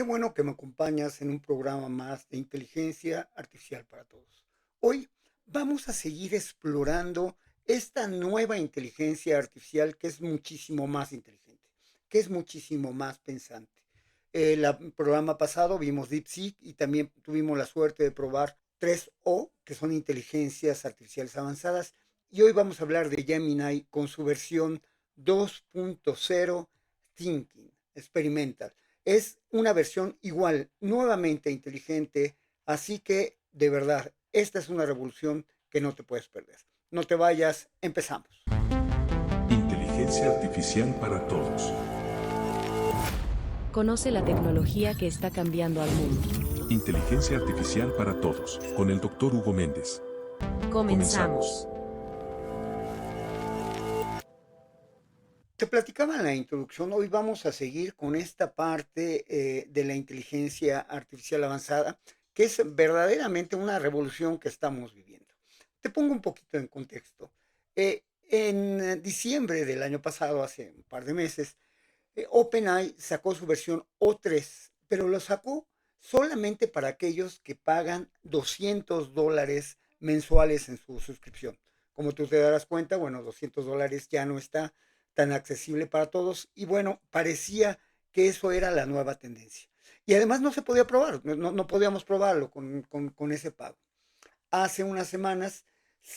Qué bueno que me acompañas en un programa más de inteligencia artificial para todos. Hoy vamos a seguir explorando esta nueva inteligencia artificial que es muchísimo más inteligente, que es muchísimo más pensante. El programa pasado vimos DeepSeek y también tuvimos la suerte de probar 3O, que son inteligencias artificiales avanzadas. Y hoy vamos a hablar de Gemini con su versión 2.0 Thinking Experimental. Es una versión igual, nuevamente inteligente, así que de verdad, esta es una revolución que no te puedes perder. No te vayas, empezamos. Inteligencia artificial para todos. Conoce la tecnología que está cambiando al mundo. Inteligencia artificial para todos, con el Dr. Hugo Méndez. Comenzamos. Te platicaba en la introducción, hoy vamos a seguir con esta parte de la inteligencia artificial avanzada, que es verdaderamente una revolución que estamos viviendo. Te pongo un poquito en contexto. En diciembre del año pasado, hace un par de meses, OpenAI sacó su versión O3, pero lo sacó solamente para aquellos que pagan $200 mensuales en su suscripción. Como tú te darás cuenta, bueno, $200 ya no está tan accesible para todos y bueno, parecía que eso era la nueva tendencia. Y además no se podía probar, no podíamos probarlo con ese pago. Hace unas semanas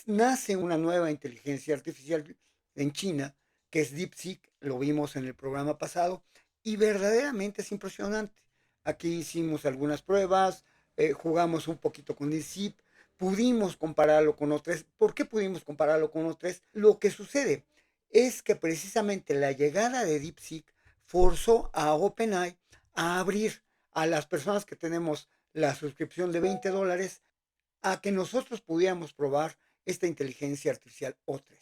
nace una nueva inteligencia artificial en China, que es DeepSeek, lo vimos en el programa pasado, y verdaderamente es impresionante. Aquí hicimos algunas pruebas, jugamos un poquito con DeepSeek, pudimos compararlo con otras. ¿Por qué pudimos compararlo con otras? Lo que sucede es que precisamente la llegada de DeepSeek forzó a OpenAI a abrir a las personas que tenemos la suscripción de $20 a que nosotros pudiéramos probar esta inteligencia artificial O3.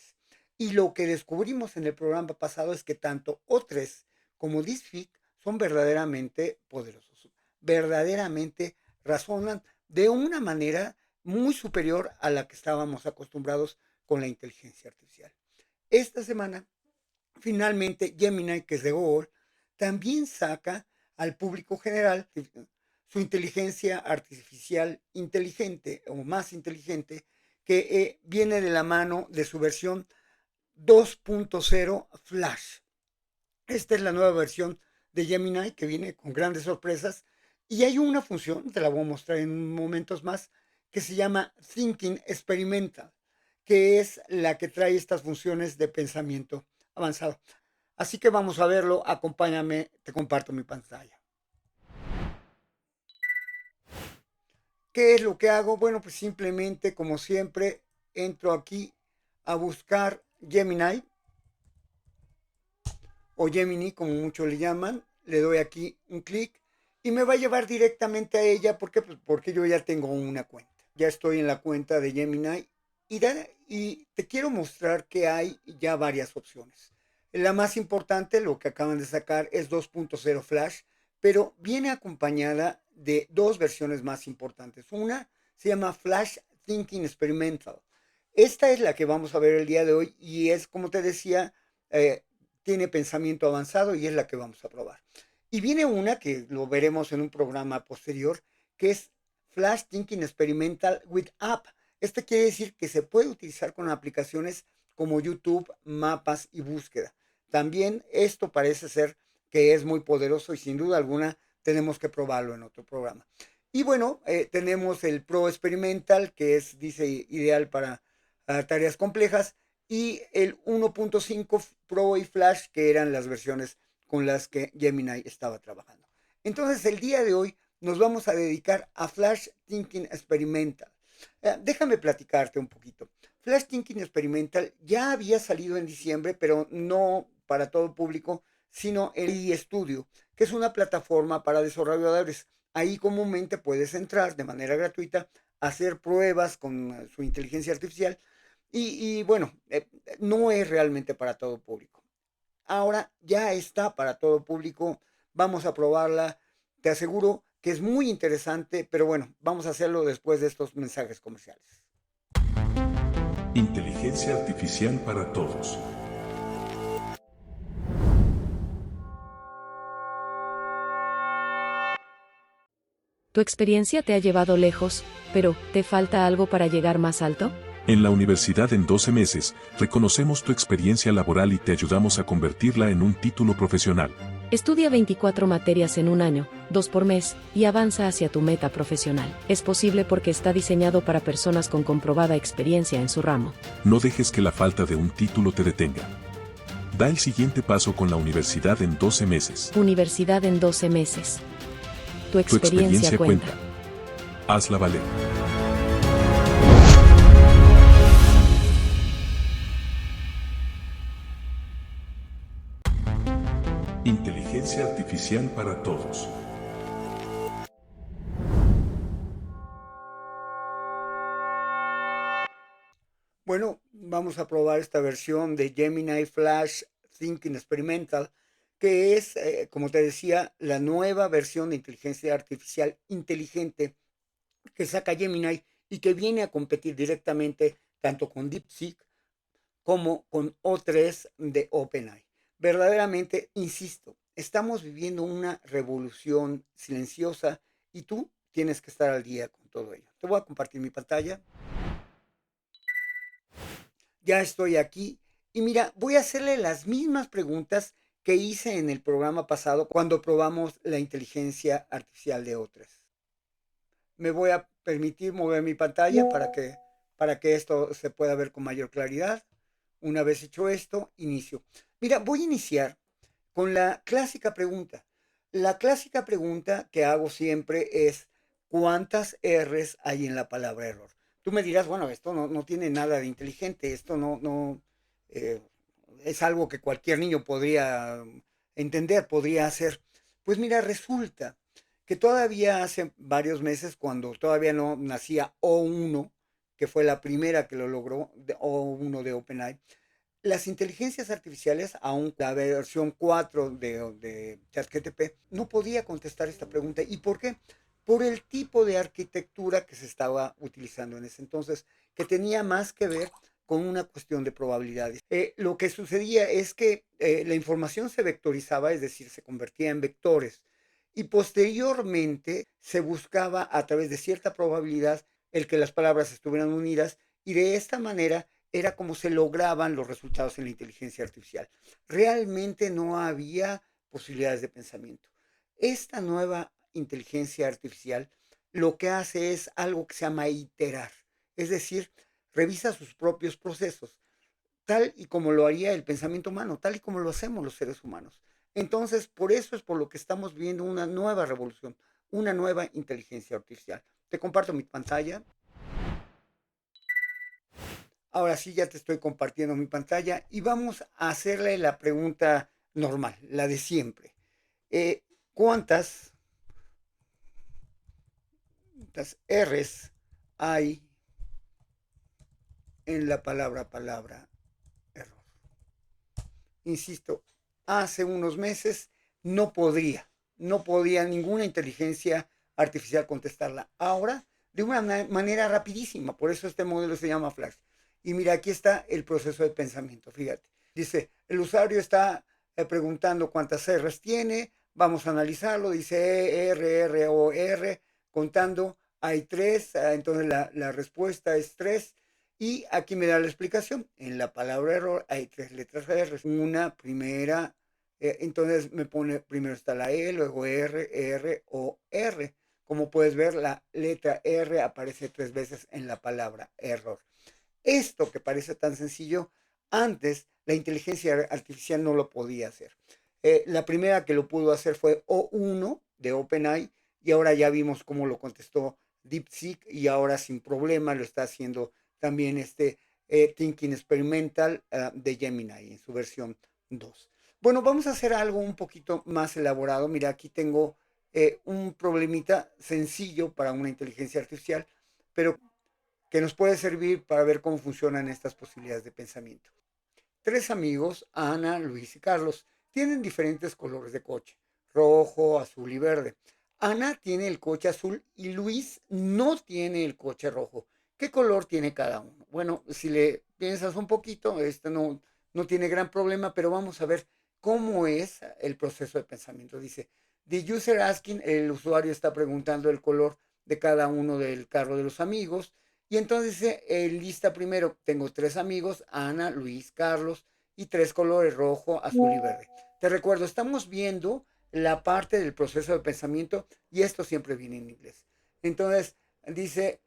Y lo que descubrimos en el programa pasado es que tanto O3 como DeepSeek son verdaderamente poderosos, verdaderamente razonan de una manera muy superior a la que estábamos acostumbrados con la inteligencia artificial. Esta semana, finalmente, Gemini, que es de Google, también saca al público general su inteligencia artificial inteligente o más inteligente que viene de la mano de su versión 2.0 Flash. Esta es la nueva versión de Gemini que viene con grandes sorpresas y hay una función, te la voy a mostrar en momentos más, que se llama Thinking Experimental, que es la que trae estas funciones de pensamiento avanzado. Así que vamos a verlo, acompáñame, te comparto mi pantalla. ¿Qué es lo que hago? Bueno, pues simplemente, como siempre, entro aquí a buscar Gemini o Gemini, como muchos le llaman. Le doy aquí un clic y me va a llevar directamente a ella. ¿Por qué? Pues porque yo ya tengo una cuenta. Ya estoy en la cuenta de Gemini y te quiero mostrar que hay ya varias opciones. La más importante, lo que acaban de sacar, es 2.0 Flash, pero viene acompañada de dos versiones más importantes. Una se llama Flash Thinking Experimental. Esta es la que vamos a ver el día de hoy y es, como te decía, tiene pensamiento avanzado y es la que vamos a probar. Y viene una que lo veremos en un programa posterior, que es Flash Thinking Experimental with App. Este quiere decir que se puede utilizar con aplicaciones como YouTube, mapas y búsqueda. También esto parece ser que es muy poderoso y sin duda alguna tenemos que probarlo en otro programa. Y bueno, tenemos el Pro Experimental, que es, dice, ideal para tareas complejas, y el 1.5 Pro y Flash, que eran las versiones con las que Gemini estaba trabajando. Entonces, el día de hoy nos vamos a dedicar a Flash Thinking Experimental. Déjame platicarte un poquito. Flash Thinking Experimental ya había salido en diciembre, pero no para todo el público, sino en eStudio, que es una plataforma para desarrolladores. Ahí comúnmente puedes entrar de manera gratuita, hacer pruebas con su inteligencia artificial y bueno, no es realmente para todo público. Ahora ya está para todo público, vamos a probarla, te aseguro que es muy interesante, pero bueno, vamos a hacerlo después de estos mensajes comerciales. Inteligencia artificial para todos. Tu experiencia te ha llevado lejos, pero ¿te falta algo para llegar más alto? En la universidad en 12 meses, reconocemos tu experiencia laboral y te ayudamos a convertirla en un título profesional. Estudia 24 materias en un año, 2 por mes, y avanza hacia tu meta profesional. Es posible porque está diseñado para personas con comprobada experiencia en su ramo. No dejes que la falta de un título te detenga. Da el siguiente paso con la universidad en 12 meses. Universidad en 12 meses. Tu Tu experiencia experiencia cuenta. cuenta. Hazla valer. Inteligencia artificial para todos. Bueno, vamos a probar esta versión de Gemini Flash Thinking Experimental, que es, como te decía, la nueva versión de inteligencia artificial inteligente que saca Gemini y que viene a competir directamente tanto con DeepSeek como con O3 de OpenAI. Verdaderamente, insisto, estamos viviendo una revolución silenciosa y tú tienes que estar al día con todo ello. Te voy a compartir mi pantalla. Ya estoy aquí y mira, voy a hacerle las mismas preguntas que hice en el programa pasado cuando probamos la inteligencia artificial de otras. Me voy a permitir mover mi pantalla para que esto se pueda ver con mayor claridad. Una vez hecho esto, inicio. Mira, voy a iniciar con la clásica pregunta. La clásica pregunta que hago siempre es, ¿cuántas R's hay en la palabra error? Tú me dirás, bueno, esto no tiene nada de inteligente, esto eh, es algo que cualquier niño podría entender, podría hacer. Pues mira, resulta que todavía hace varios meses, cuando todavía no nacía O1, que fue la primera que lo logró, O1 de OpenAI, las inteligencias artificiales, aún la versión 4 de ChatGPT, no podía contestar esta pregunta. ¿Y por qué? Por el tipo de arquitectura que se estaba utilizando en ese entonces, que tenía más que ver con una cuestión de probabilidades. Lo que sucedía es que la información se vectorizaba, es decir, se convertía en vectores, y posteriormente se buscaba a través de cierta probabilidad el que las palabras estuvieran unidas, y de esta manera era como se lograban los resultados en la inteligencia artificial. Realmente no había posibilidades de pensamiento. Esta nueva inteligencia artificial lo que hace es algo que se llama iterar, es decir, revisa sus propios procesos, tal y como lo haría el pensamiento humano, tal y como lo hacemos los seres humanos. Entonces, por eso es por lo que estamos viendo una nueva revolución, una nueva inteligencia artificial. Te comparto mi pantalla. Ahora sí, ya te estoy compartiendo mi pantalla y vamos a hacerle la pregunta normal, la de siempre. Eh, ¿Cuántas R's hay en la palabra error? Insisto, hace unos meses no no podía ninguna inteligencia artificial contestarla. Ahora, de una manera rapidísima, por eso este modelo se llama Flash. Y mira, aquí está el proceso de pensamiento, fíjate. Dice, el usuario está preguntando cuántas R's tiene, vamos a analizarlo, dice R, contando, hay tres, entonces la respuesta es tres, y aquí me da la explicación. En la palabra error hay tres letras R. Una primera, entonces me pone, primero está la E, luego R, O, R. Como puedes ver, la letra R aparece tres veces en la palabra error. Esto que parece tan sencillo, antes la inteligencia artificial no lo podía hacer. La primera que lo pudo hacer fue O1 de OpenAI y ahora ya vimos cómo lo contestó DeepSeek y ahora sin problema lo está haciendo también este Thinking Experimental de Gemini en su versión 2. Bueno, vamos a hacer algo un poquito más elaborado. Mira, aquí tengo un problemita sencillo para una inteligencia artificial, pero que nos puede servir para ver cómo funcionan estas posibilidades de pensamiento. Tres amigos, Ana, Luis y Carlos, tienen diferentes colores de coche, rojo, azul y verde. Ana tiene el coche azul y Luis no tiene el coche rojo. ¿Qué color tiene cada uno? Bueno, si le piensas un poquito, no tiene gran problema, pero vamos a ver cómo es el proceso de pensamiento. Dice, The user asking, el usuario está preguntando el color de cada uno del carro de los amigos. Y entonces lista primero, tengo 3 amigos, Ana, Luis, Carlos, y 3 colores, rojo, azul y verde. Te recuerdo, estamos viendo la parte del proceso de pensamiento y esto siempre viene en inglés. Entonces, dice,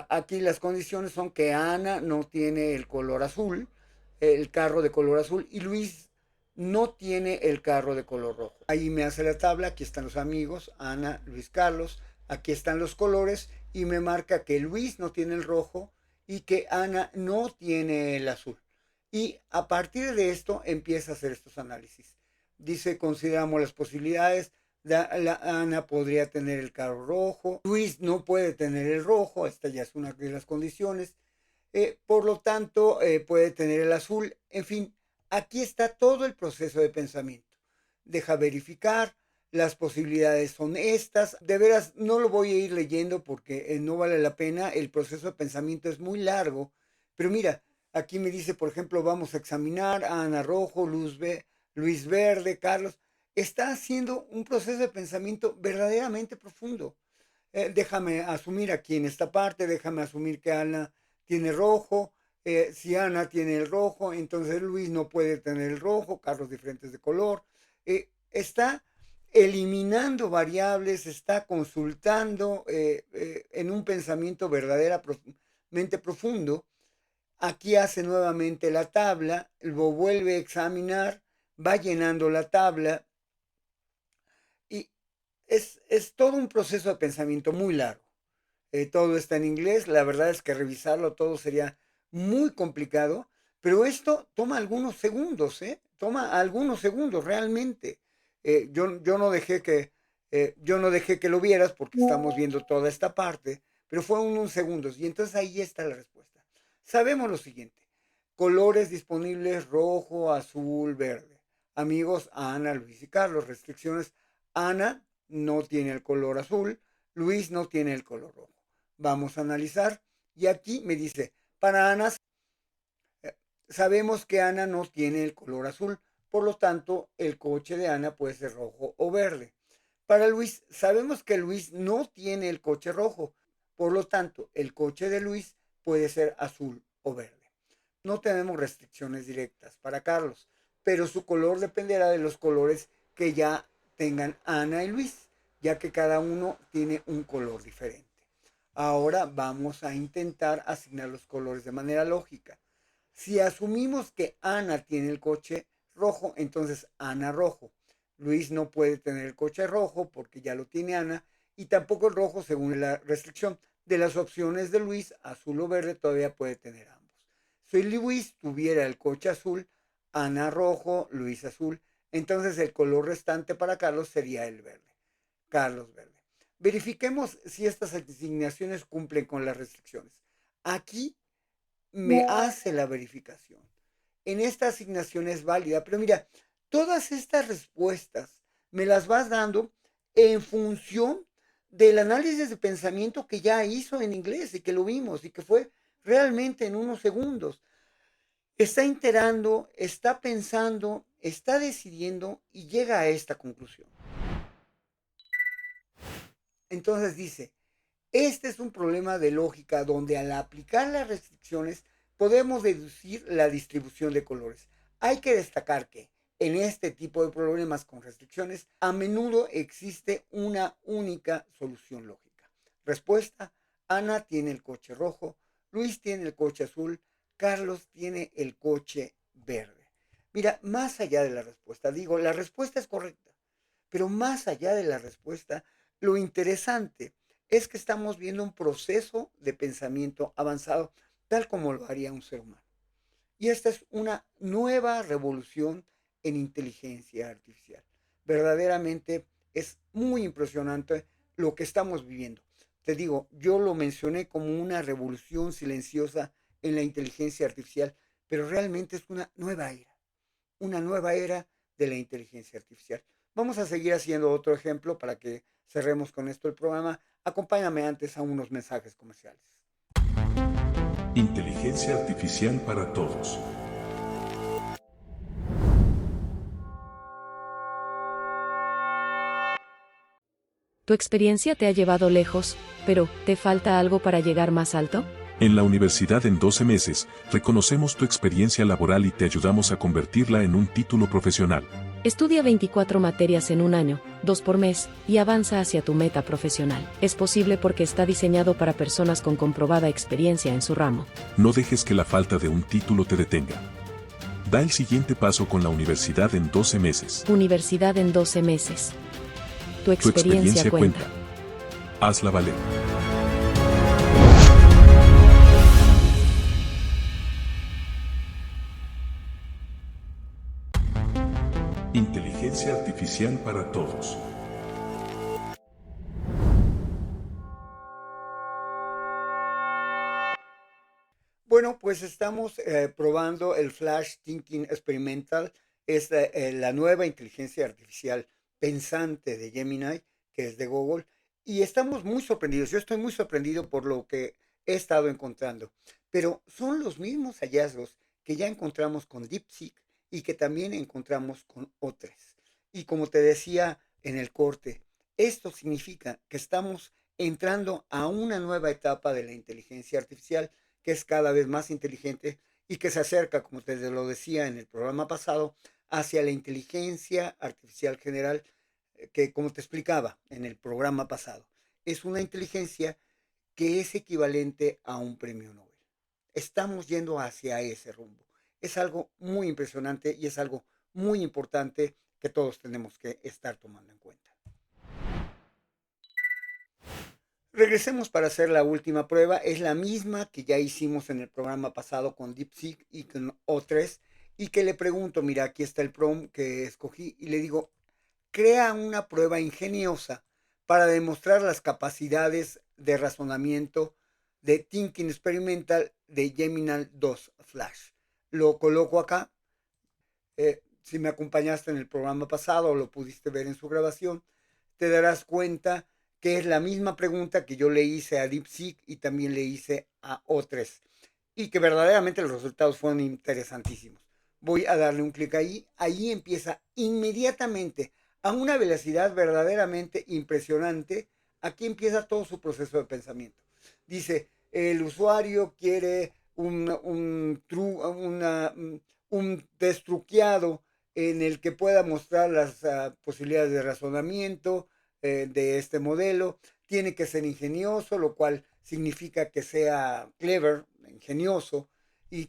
aquí las condiciones son que Ana no tiene el color azul, el carro de color azul, y Luis no tiene el carro de color rojo. Ahí me hace la tabla, aquí están los amigos, Ana, Luis, Carlos, aquí están los colores y me marca que Luis no tiene el rojo y que Ana no tiene el azul. Y a partir de esto empieza a hacer estos análisis. Dice, consideramos las posibilidades. Ana podría tener el carro rojo, Luis no puede tener el rojo, esta ya es una de las condiciones. Por lo tanto, puede tener el azul. En fin, aquí está todo el proceso de pensamiento. Deja verificar, las posibilidades son estas. De veras, no lo voy a ir leyendo porque no vale la pena. El proceso de pensamiento es muy largo. Pero mira, aquí me dice, por ejemplo, vamos a examinar a Ana Rojo, Luis Verde, Carlos. Está haciendo un proceso de pensamiento verdaderamente profundo. Déjame asumir aquí en esta parte, déjame asumir que Ana tiene rojo. Si Ana tiene el rojo, entonces Luis no puede tener el rojo, carros diferentes de color. Está eliminando variables, está consultando en un pensamiento verdaderamente profundo. Aquí hace nuevamente la tabla, lo vuelve a examinar, va llenando la tabla y es todo un proceso de pensamiento muy largo. Todo está en inglés, la verdad es que revisarlo todo sería muy complicado, pero esto toma algunos segundos, ¿eh? Toma algunos segundos realmente. Yo no dejé que lo vieras porque estamos viendo toda esta parte, pero fue unos segundos y entonces ahí está la respuesta. Sabemos lo siguiente, colores disponibles rojo, azul, verde. Amigos, Ana, Luis y Carlos. Restricciones, Ana no tiene el color azul, Luis no tiene el color rojo. Vamos a analizar y aquí me dice, para Ana, sabemos que Ana no tiene el color azul, por lo tanto el coche de Ana puede ser rojo o verde. Para Luis, sabemos que Luis no tiene el coche rojo, por lo tanto el coche de Luis puede ser azul o verde. No tenemos restricciones directas para Carlos, pero su color dependerá de los colores que ya tengan Ana y Luis, ya que cada uno tiene un color diferente. Ahora vamos a intentar asignar los colores de manera lógica. Si asumimos que Ana tiene el coche rojo, entonces Ana rojo. Luis no puede tener el coche rojo porque ya lo tiene Ana y tampoco el rojo según la restricción. De las opciones de Luis, azul o verde, todavía puede tener ambos. Si Luis tuviera el coche azul, Ana rojo, Luis azul, entonces el color restante para Carlos sería el verde. Carlos verde. Verifiquemos si estas asignaciones cumplen con las restricciones. Aquí me hace la verificación. En esta asignación es válida, pero mira, todas estas respuestas me las vas dando en función del análisis de pensamiento que ya hizo en inglés y que lo vimos y que fue realmente en unos segundos. Está iterando, está pensando, está decidiendo y llega a esta conclusión. Entonces dice, este es un problema de lógica donde al aplicar las restricciones podemos deducir la distribución de colores. Hay que destacar que en este tipo de problemas con restricciones a menudo existe una única solución lógica. Respuesta, Ana tiene el coche rojo, Luis tiene el coche azul, Carlos tiene el coche verde. Mira, más allá de la respuesta, digo, la respuesta es correcta, pero más allá de la respuesta, lo interesante es que estamos viendo un proceso de pensamiento avanzado, tal como lo haría un ser humano. Y esta es una nueva revolución en inteligencia artificial. Verdaderamente es muy impresionante lo que estamos viviendo. Te digo, yo lo mencioné como una revolución silenciosa en la inteligencia artificial, pero realmente es una nueva era de la inteligencia artificial. Vamos a seguir haciendo otro ejemplo para que cerremos con esto el programa. Acompáñame antes a unos mensajes comerciales. Inteligencia artificial para todos. Tu experiencia te ha llevado lejos, pero ¿te falta algo para llegar más alto? En la universidad en 12 meses, reconocemos tu experiencia laboral y te ayudamos a convertirla en un título profesional. Estudia 24 materias en un año, 2 por mes, y avanza hacia tu meta profesional. Es posible porque está diseñado para personas con comprobada experiencia en su ramo. No dejes que la falta de un título te detenga. Da el siguiente paso con la universidad en 12 meses. Universidad en 12 meses. Tu Tu experiencia experiencia cuenta. cuenta. Hazla valer. Inteligencia artificial para todos. Bueno, pues estamos probando el Flash Thinking Experimental, es la nueva inteligencia artificial pensante de Gemini, que es de Google, y estamos muy sorprendidos. Yo estoy muy sorprendido por lo que he estado encontrando, pero son los mismos hallazgos que ya encontramos con DeepSeek y que también encontramos con otras. Y como te decía en el corte, esto significa que estamos entrando a una nueva etapa de la inteligencia artificial que es cada vez más inteligente y que se acerca, como te lo decía en el programa pasado, hacia la inteligencia artificial general, que como te explicaba en el programa pasado, es una inteligencia que es equivalente a un premio Nobel. Estamos yendo hacia ese rumbo. Es algo muy impresionante y es algo muy importante que todos tenemos que estar tomando en cuenta. Regresemos para hacer la última prueba. Es la misma que ya hicimos en el programa pasado con DeepSeek y con O3. Y que le pregunto, mira, aquí está el prompt que escogí. Y le digo, crea una prueba ingeniosa para demostrar las capacidades de razonamiento de Thinking Experimental de Gemini 2 Flash. Lo coloco acá. Si me acompañaste en el programa pasado o lo pudiste ver en su grabación, te darás cuenta que es la misma pregunta que yo le hice a DeepSeek y también le hice a O3 y que verdaderamente los resultados fueron interesantísimos. Voy a darle un clic ahí, ahí empieza inmediatamente a una velocidad verdaderamente impresionante. Aquí empieza todo su proceso de pensamiento. Dice, el usuario quiere un test truqueado en el que pueda mostrar las posibilidades de razonamiento de este modelo. Tiene que ser ingenioso, lo cual significa que sea clever, ingenioso, y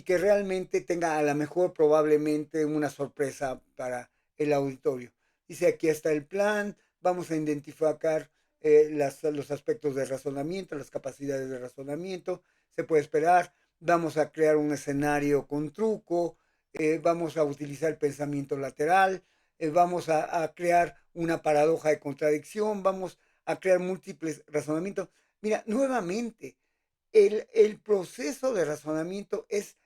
que realmente tenga a lo mejor probablemente una sorpresa para el auditorio. Dice, aquí está el plan, vamos a identificar los aspectos de razonamiento, las capacidades de razonamiento, se puede esperar, vamos a crear un escenario con truco, vamos a utilizar el pensamiento lateral, vamos a crear una paradoja de contradicción, vamos a crear múltiples razonamientos. Mira, nuevamente, el proceso de razonamiento es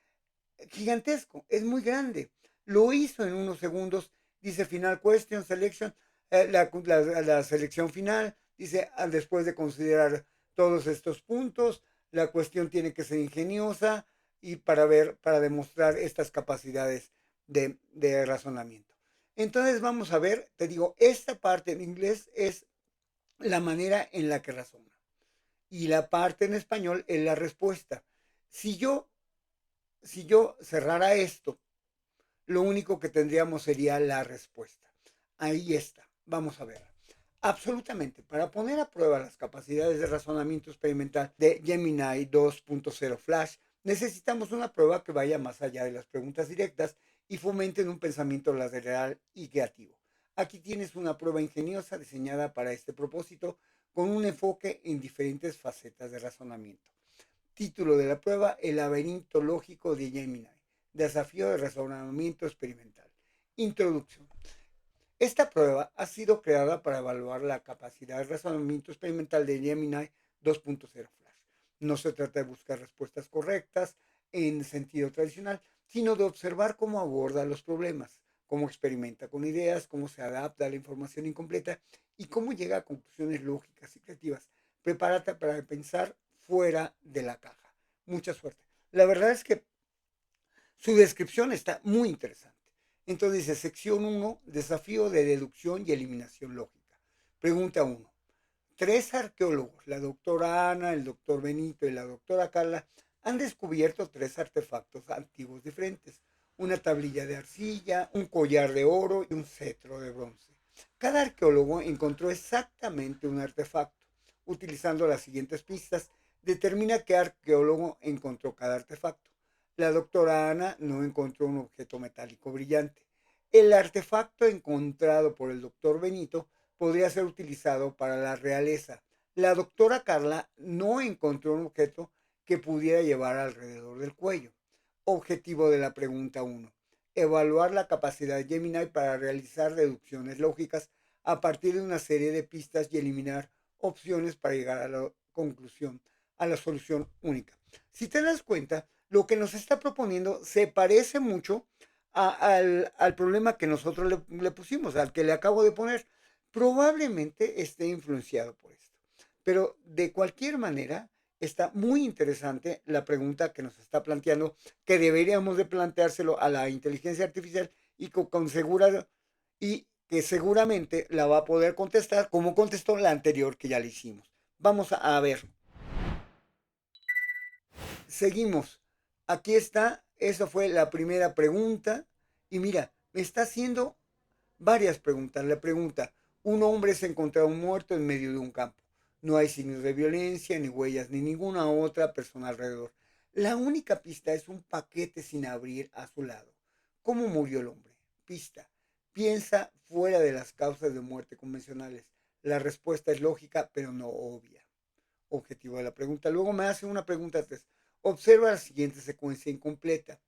gigantesco, es muy grande. Lo hizo en unos segundos, dice final question, selection, la selección final, dice después de considerar todos estos puntos, la cuestión tiene que ser ingeniosa y para demostrar estas capacidades de razonamiento. Entonces vamos a ver, te digo, esta parte en inglés es la manera en la que razona y la parte en español es la respuesta. Si yo, si yo cerrara esto, lo único que tendríamos sería la respuesta. Ahí está, vamos a ver. Absolutamente, para poner a prueba las capacidades de razonamiento experimental de Gemini 2.0 Flash, necesitamos una prueba que vaya más allá de las preguntas directas y fomente un pensamiento lateral y creativo. Aquí tienes una prueba ingeniosa diseñada para este propósito con un enfoque en diferentes facetas de razonamiento. Título de la prueba, El laberinto lógico de Gemini. Desafío de razonamiento experimental. Introducción. Esta prueba ha sido creada para evaluar la capacidad de razonamiento experimental de Gemini 2.0 Flash. No se trata de buscar respuestas correctas en sentido tradicional, sino de observar cómo aborda los problemas, cómo experimenta con ideas, cómo se adapta a la información incompleta y cómo llega a conclusiones lógicas y creativas. Prepárate para pensar fuera de la caja. Mucha suerte. La verdad es que su descripción está muy interesante. Entonces dice, sección 1, desafío de deducción y eliminación lógica. Pregunta uno. Tres arqueólogos, la doctora Ana, el doctor Benito y la doctora Carla, han descubierto tres artefactos antiguos diferentes. Una tablilla de arcilla, un collar de oro y un cetro de bronce. Cada arqueólogo encontró exactamente un artefacto. Utilizando las siguientes pistas, determina qué arqueólogo encontró cada artefacto. La doctora Ana no encontró un objeto metálico brillante. El artefacto encontrado por el doctor Benito podría ser utilizado para la realeza. La doctora Carla no encontró un objeto que pudiera llevar alrededor del cuello. Objetivo de la pregunta uno: evaluar la capacidad de Gemini para realizar deducciones lógicas a partir de una serie de pistas y eliminar opciones para llegar a la conclusión, a la solución única. Si te das cuenta, lo que nos está proponiendo se parece mucho al problema que nosotros le pusimos, al que le acabo de poner. Probablemente esté influenciado por esto. Pero de cualquier manera, está muy interesante la pregunta que nos está planteando, que deberíamos de planteárselo a la inteligencia artificial y y que seguramente la va a poder contestar como contestó la anterior que ya le hicimos. Vamos a ver. Seguimos. Aquí está. Esa fue la primera pregunta. Y mira, me está haciendo varias preguntas. La pregunta: un hombre se encontró muerto en medio de un campo. No hay signos de violencia, ni huellas, ni ninguna otra persona alrededor. La única pista es un paquete sin abrir a su lado. ¿Cómo murió el hombre? Pista: piensa fuera de las causas de muerte convencionales. La respuesta es lógica, pero no obvia. Objetivo de la pregunta. Luego me hace una pregunta 3. Observa la siguiente secuencia incompleta: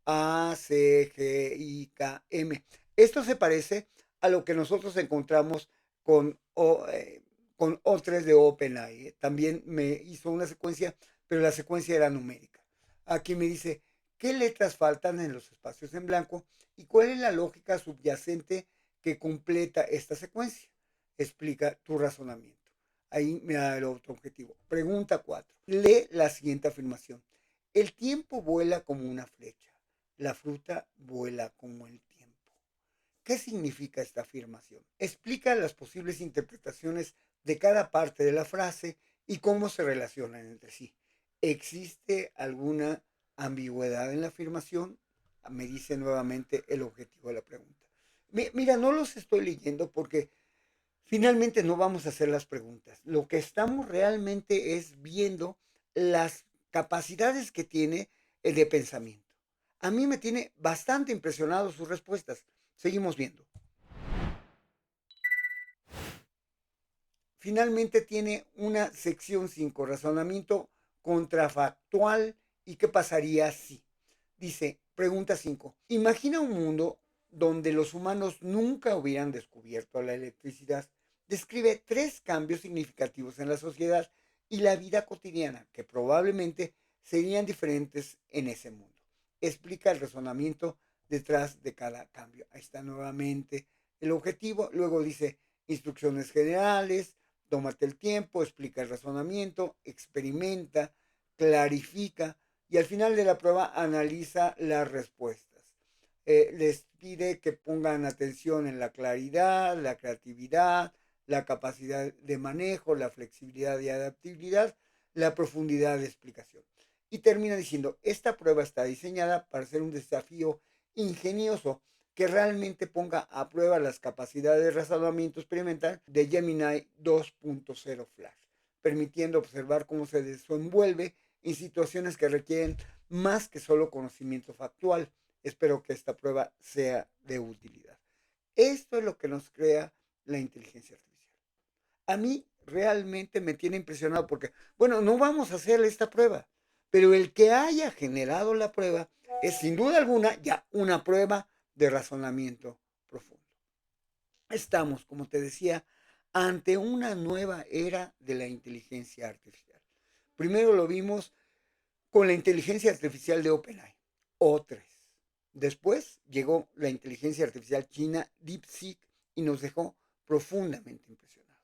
A, C, G, I, K, M. Esto se parece a lo que nosotros encontramos con O3 de OpenAI. También me hizo una secuencia, pero la secuencia era numérica. Aquí me dice qué letras faltan en los espacios en blanco y cuál es la lógica subyacente que completa esta secuencia. Explica tu razonamiento. Ahí me da el otro objetivo. Pregunta 4. Lee la siguiente afirmación: el tiempo vuela como una flecha. La fruta vuela como el tiempo. ¿Qué significa esta afirmación? Explica las posibles interpretaciones de cada parte de la frase y cómo se relacionan entre sí. ¿Existe alguna ambigüedad en la afirmación? Me dice nuevamente el objetivo de la pregunta. Mira, no los estoy leyendo porque finalmente no vamos a hacer las preguntas. Lo que estamos realmente es viendo las capacidades que tiene el de pensamiento. A mí me tiene bastante impresionado sus respuestas. Seguimos viendo. Finalmente tiene una sección 5: razonamiento contrafactual y qué pasaría si. Dice, pregunta 5. Imagina un mundo donde los humanos nunca hubieran descubierto la electricidad. Describe tres cambios significativos en la sociedad y la vida cotidiana que probablemente serían diferentes en ese mundo. Explica el razonamiento detrás de cada cambio. Ahí está nuevamente el objetivo. Luego dice instrucciones generales, tómate el tiempo, explica el razonamiento, experimenta, clarifica y al final de la prueba analiza las respuestas. Les pide que pongan atención en la claridad, la creatividad, la capacidad de manejo, la flexibilidad y adaptabilidad, la profundidad de explicación. Y termina diciendo, esta prueba está diseñada para ser un desafío ingenioso que realmente ponga a prueba las capacidades de razonamiento experimental de Gemini 2.0 Flash, permitiendo observar cómo se desenvuelve en situaciones que requieren más que solo conocimiento factual. Espero que esta prueba sea de utilidad. Esto es lo que nos crea la inteligencia artificial. A mí realmente me tiene impresionado porque, bueno, no vamos a hacer esta prueba, pero el que haya generado la prueba es sin duda alguna ya una prueba de razonamiento profundo. Estamos, como te decía, ante una nueva era de la inteligencia artificial. Primero lo vimos con la inteligencia artificial de OpenAI, O3. Después llegó la inteligencia artificial china DeepSeek y nos dejó profundamente impresionados.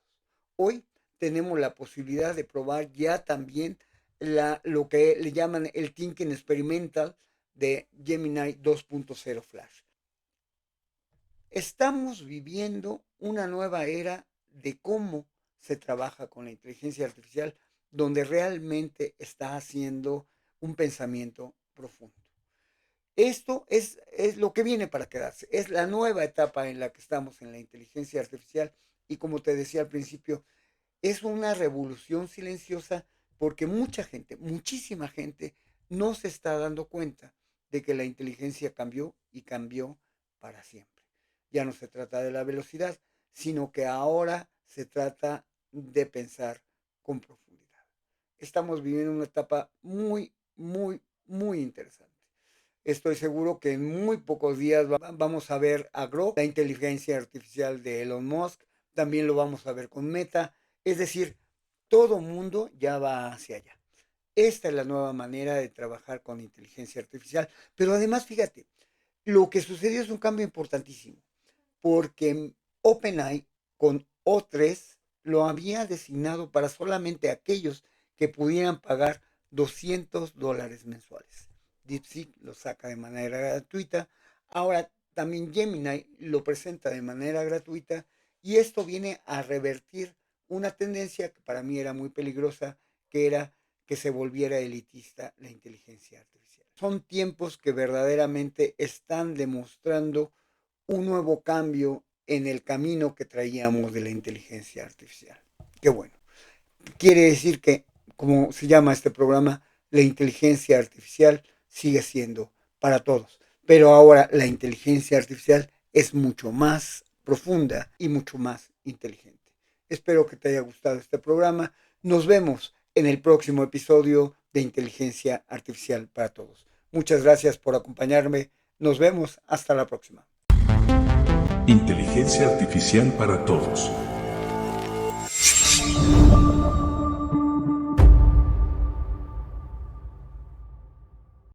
Hoy tenemos la posibilidad de probar ya también lo que le llaman el Thinking Experimental de Gemini 2.0 Flash. Estamos viviendo una nueva era de cómo se trabaja con la inteligencia artificial, donde realmente está haciendo un pensamiento profundo. Esto es lo que viene para quedarse, es la nueva etapa en la que estamos en la inteligencia artificial y como te decía al principio, es una revolución silenciosa porque mucha gente, muchísima gente, no se está dando cuenta de que la inteligencia cambió y cambió para siempre. Ya no se trata de la velocidad, sino que ahora se trata de pensar con profundidad. Estamos viviendo una etapa muy, muy, muy interesante. Estoy seguro que en muy pocos días vamos a ver a Grok, la inteligencia artificial de Elon Musk, también lo vamos a ver con Meta, es decir, todo mundo ya va hacia allá. Esta es la nueva manera de trabajar con inteligencia artificial, pero además fíjate, lo que sucedió es un cambio importantísimo, porque OpenAI con O3 lo había designado para solamente aquellos que pudieran pagar $200 mensuales. DeepSeek lo saca de manera gratuita. Ahora también Gemini lo presenta de manera gratuita y esto viene a revertir una tendencia que para mí era muy peligrosa, que era que se volviera elitista la inteligencia artificial. Son tiempos que verdaderamente están demostrando un nuevo cambio en el camino que traíamos de la inteligencia artificial. Qué bueno. Quiere decir que, como se llama este programa, la inteligencia artificial sigue siendo para todos. Pero ahora la inteligencia artificial es mucho más profunda y mucho más inteligente. Espero que te haya gustado este programa. Nos vemos en el próximo episodio de Inteligencia Artificial para Todos. Muchas gracias por acompañarme. Nos vemos. Hasta la próxima. Inteligencia artificial para todos.